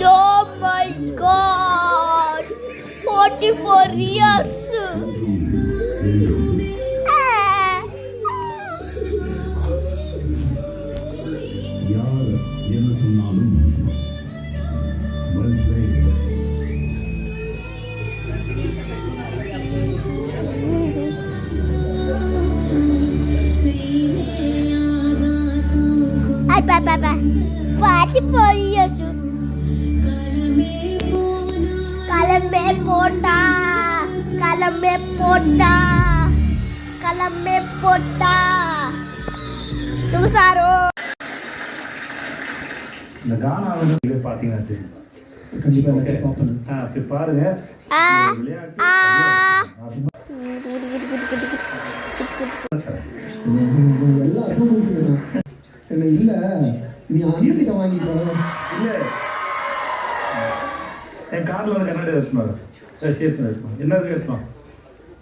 Oh my God! 44 years. யார் என்ன சொன்னாலும் Bye. 44 years. Kalame pota. చూసారు இந்த கானாவில் இதை பார்த்தீங்கன்னா தெரியும். கண்டிப்பாக பாருங்க. இல்லை நீ அண்ணகிட்ட வாங்கிக்கோ. இல்லை என் காரில் வந்து கண்ணாடி எடுத்துனாரு ஸ்டேஷன் எடுக்கணும் எல்லாருக்கும் எடுக்கணும்.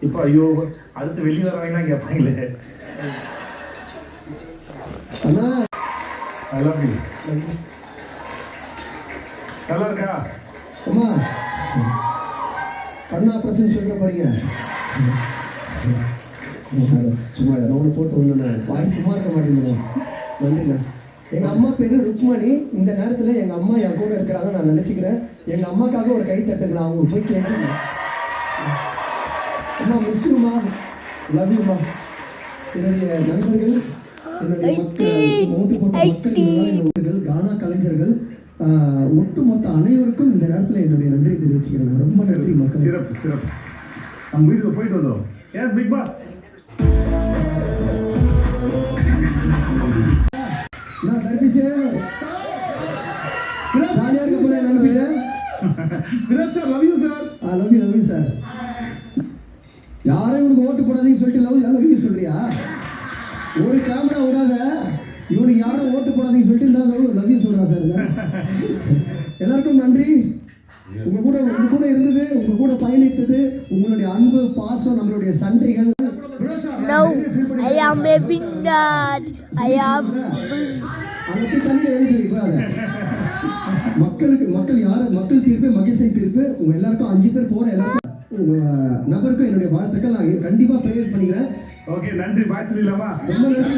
இப்போ ஐயோ அடுத்து வெளியே வராங்கன்னா கேட்பாங்களே. அண்ணா ஐ லவ் யூ. நல்லா இருக்கா அம்மா? கண்ணா ஆப்ரேஷன் சொல்லிட்டு போறீங்க. சும்மா ரவுண்ட் போட்டு ஒன்று வாய் சும்மா இருக்க மாட்டேங்குது. நன்றிண்ணா. எங்கள் அம்மா பேர் ருக்மணி. இந்த நேரத்தில் எங்கள் அம்மா என் கூட இருக்கிறாங்க நான் நினச்சிக்கிறேன். எங்கள் அம்மாக்காக ஒரு கை தட்டுங்களா? அவங்க போய் கேட்குங்க. அம்மா மிஸ் யூமா, லவ் யூமா. என்னுடைய நண்பர்கள், என்னுடைய மக்கள், ஓட்டு போட்ட மக்கள், கானா கலைஞர்கள், ஒட்டுமொத்த அனைவருக்கும் இந்த நேரத்தில் என்னுடைய நன்றி தெரிவிச்சுக்கிறேன். ரொம்ப நன்றி மக்கள். சிறப்பு. நம்ம வீட்டுக்கு போயிட்டு வந்தோம். ஏன் பிக் பாஸ் நான் தர்பிசே ஜாலியாக இருக்க போல என்ன பேரு? Virat sir love you sir. Love you sir. யாரும் இவனுக்கு ஓட்டு போடாதீங்கன்னு சொல்லிட்டு லவ் யூ சொல்றியா? ஒரு கேமரா விடாத இவனுக்கு யாரும் ஓட்டு போடாதீங்கன்னு சொல்லிட்டு இருந்தாலும் லவ் யூ சொல்றா சார். எல்லாருக்கும் நன்றி. உங்க கூட இருந்தது, உங்க கூட பயணித்தது, உங்களுடைய அன்பு பாசம், நம்மளுடைய சண்டைகள். No, I am a winner. I am. மக்கள் தீர்ப்பு, மகேசன் தீர்ப்பு. உங்க எல்லாருக்கும் 5 பேர் போற எல்லாருக்கும் உங்க நபருக்கும் என்னுடைய வாழ்த்துக்கள். நான் கண்டிப்பா ப்ரேயர் பண்ணிக்கிறேன். ஓகே நன்றி. பாய் சொல்லிடலாமா? ரொம்ப நன்றி.